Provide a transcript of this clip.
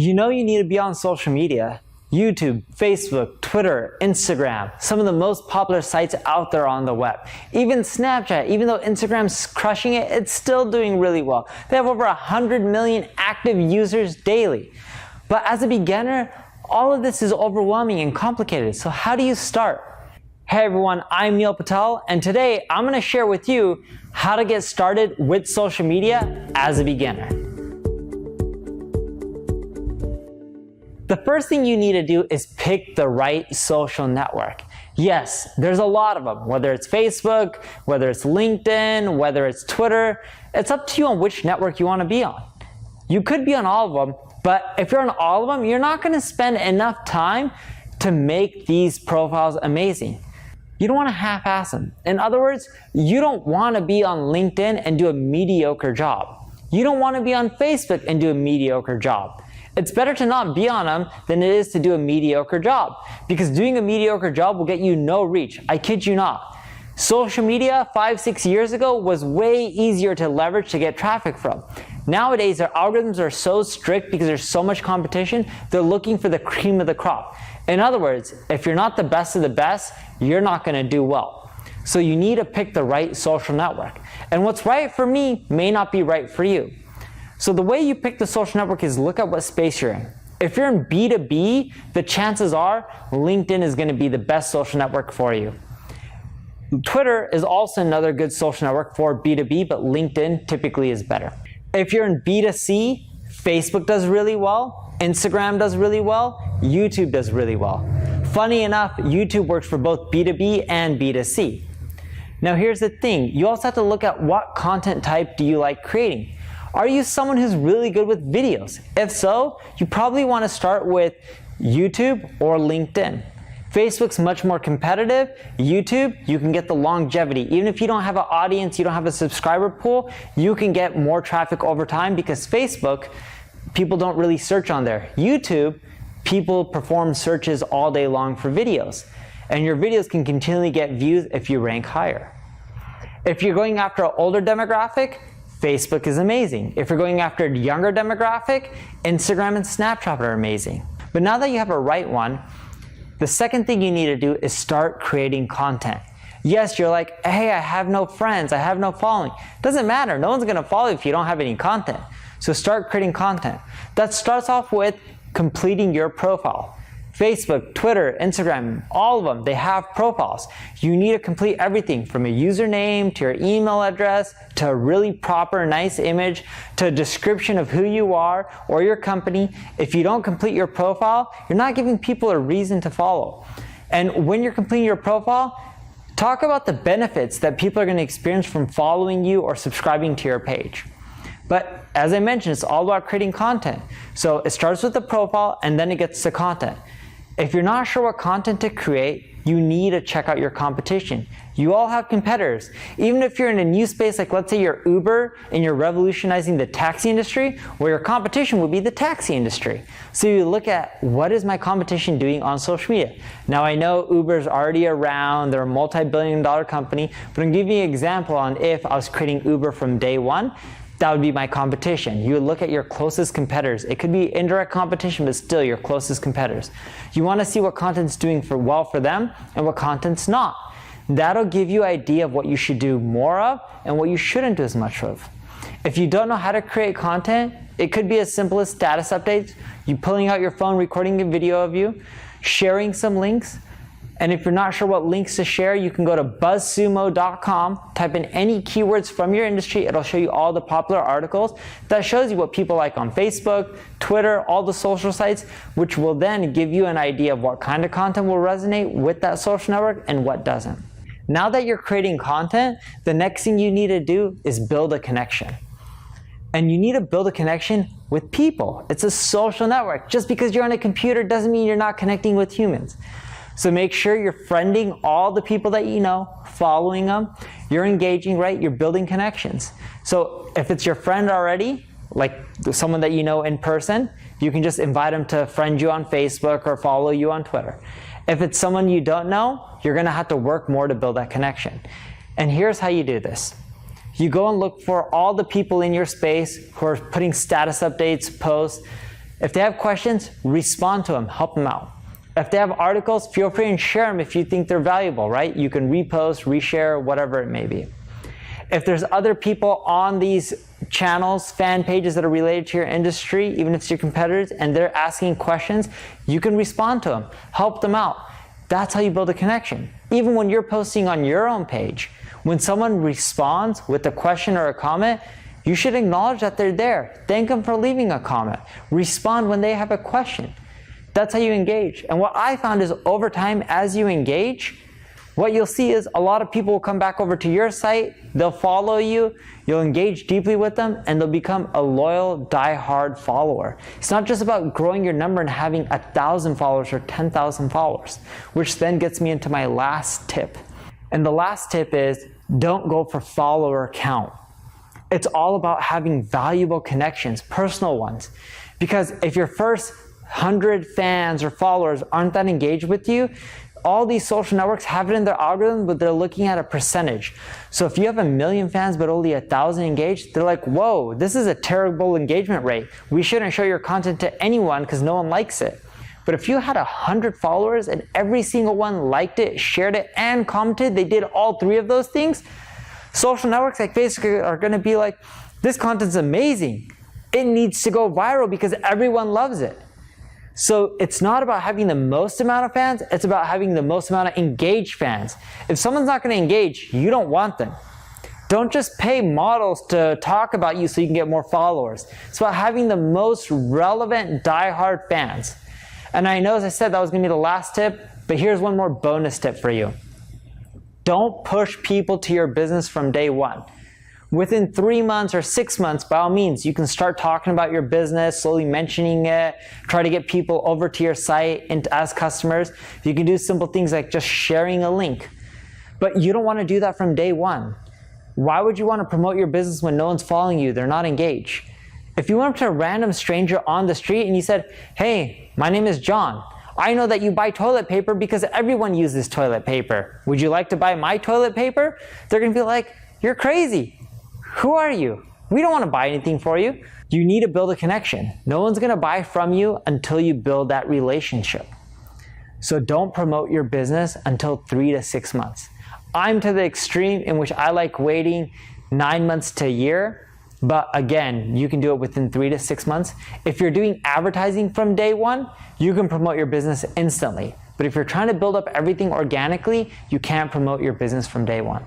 You know you need to be on social media. YouTube, Facebook, Twitter, Instagram, some of the most popular sites out there on the web. Even Snapchat, even though Instagram's crushing it, it's still doing really well. They have over 100 million active users daily. But as a beginner, all of this is overwhelming and complicated. So how do you start? Hey everyone, I'm Neil Patel, and today I'm going to share with you how to get started with social media as a beginner. The first thing you need to do is pick the right social network. Yes, there's a lot of them, whether it's Facebook, whether it's LinkedIn, whether it's Twitter. It's up to you on which network you want to be on. You could be on all of them, but if you're on all of them, you're not going to spend enough time to make these profiles amazing. You don't want to half-ass them. In other words, you don't want to be on LinkedIn and do a mediocre job. You don't want to be on Facebook and do a mediocre job. It's better to not be on them than it is to do a mediocre job, because doing a mediocre job will get you no reach. I kid you not. Social media 5-6 years ago was way easier to leverage to get traffic from. Nowadays, their algorithms are so strict because there's so much competition, they're looking for the cream of the crop. In other words, if you're not the best of the best, you're not going to do well. So you need to pick the right social network. And what's right for me may not be right for you. So the way you pick the social network is look at what space you're in. If you're in B2B, the chances are LinkedIn is going to be the best social network for you. Twitter is also another good social network for B2B, but LinkedIn typically is better. If you're in B2C, Facebook does really well, Instagram does really well, YouTube does really well. Funny enough, YouTube works for both B2B and B2C. Now here's the thing, you also have to look at what content type do you like creating. Are you someone who's really good with videos? If so, you probably want to start with YouTube or LinkedIn. Facebook's much more competitive. YouTube, you can get the longevity. Even if you don't have an audience, you don't have a subscriber pool, you can get more traffic over time because Facebook, people don't really search on there. YouTube, people perform searches all day long for videos. And your videos can continually get views if you rank higher. If you're going after an older demographic, Facebook is amazing. If you're going after a younger demographic, Instagram and Snapchat are amazing. But now that you have a right one, the second thing you need to do is start creating content. Yes, you're like, hey, I have no friends, I have no following. Doesn't matter, no one's gonna follow you if you don't have any content. So start creating content. That starts off with completing your profile. Facebook, Twitter, Instagram, all of them, they have profiles. You need to complete everything from a username to your email address to a really proper, nice image to a description of who you are or your company. If you don't complete your profile, you're not giving people a reason to follow. And when you're completing your profile, talk about the benefits that people are going to experience from following you or subscribing to your page. But as I mentioned, it's all about creating content. So it starts with the profile and then it gets to content. If you're not sure what content to create, you need to check out your competition. You all have competitors. Even if you're in a new space, like let's say you're Uber and you're revolutionizing the taxi industry, well, your competition would be the taxi industry. So you look at what is my competition doing on social media. Now I know Uber's already around, they're a multi-billion-dollar company, but I'm giving you an example on if I was creating Uber from day one, that would be my competition. You would look at your closest competitors. It could be indirect competition, but still your closest competitors. You want to see what content's doing well for them and what content's not. That'll give you an idea of what you should do more of and what you shouldn't do as much of. If you don't know how to create content, it could be as simple as status updates, you pulling out your phone, recording a video of you, sharing some links. And if you're not sure what links to share, you can go to buzzsumo.com, type in any keywords from your industry, it'll show you all the popular articles. That shows you what people like on Facebook, Twitter, all the social sites, which will then give you an idea of what kind of content will resonate with that social network and what doesn't. Now that you're creating content, the next thing you need to do is build a connection. And you need to build a connection with people. It's a social network. Just because you're on a computer doesn't mean you're not connecting with humans. So make sure you're friending all the people that you know, following them, you're engaging, right? You're building connections. So if it's your friend already, like someone that you know in person, you can just invite them to friend you on Facebook or follow you on Twitter. If it's someone you don't know, you're gonna have to work more to build that connection. And here's how you do this. You go and look for all the people in your space who are putting status updates, posts, If they have questions, respond to them, help them out. If they have articles, feel free and share them if you think they're valuable, right? You can repost, reshare, whatever it may be. If there's other people on these channels, fan pages that are related to your industry, even if it's your competitors, and they're asking questions, you can respond to them, help them out. That's how you build a connection. Even when you're posting on your own page, when someone responds with a question or a comment, you should acknowledge that they're there. Thank them for leaving a comment. Respond when they have a question. That's how you engage. And what I found is over time, as you engage, what you'll see is a lot of people will come back over to your site, they'll follow you, you'll engage deeply with them, and they'll become a loyal, die-hard follower. It's not just about growing your number and having 1,000 followers or 10,000 followers, which then gets me into my last tip. And the last tip is, don't go for follower count. It's all about having valuable connections, personal ones. Because if your first 100 fans or followers aren't that engaged with you, all these social networks have it in their algorithm, but they're looking at a percentage. So if you have 1 million fans but only 1,000 engaged, they're like, whoa, this is a terrible engagement rate. We shouldn't show your content to anyone because no one likes it. But if you had 100 followers and every single one liked it, shared it, and commented, they did all 3 of those things, social networks like Facebook are going to be like, this content's amazing. It needs to go viral because everyone loves it. So it's not about having the most amount of fans, it's about having the most amount of engaged fans. If someone's not going to engage, you don't want them. Don't just pay models to talk about you so you can get more followers. It's about having the most relevant, die-hard fans. And I know, as I said, that was going to be the last tip, but here's one more bonus tip for you. Don't push people to your business from day one. Within 3 months or 6 months, by all means, you can start talking about your business, slowly mentioning it, try to get people over to your site and as customers. You can do simple things like just sharing a link. But you don't want to do that from day one. Why would you want to promote your business when no one's following you? They're not engaged. If you went up to a random stranger on the street and you said, hey, my name is John. I know that you buy toilet paper because everyone uses toilet paper. Would you like to buy my toilet paper? They're going to be like, you're crazy. Who are you? We don't want to buy anything for you. You need to build a connection. No one's going to buy from you until you build that relationship. So don't promote your business until 3 to 6 months. I'm to the extreme in which I like waiting 9 months to a year. But again, you can do it within 3 to 6 months. If you're doing advertising from day one, you can promote your business instantly. But if you're trying to build up everything organically, you can't promote your business from day one.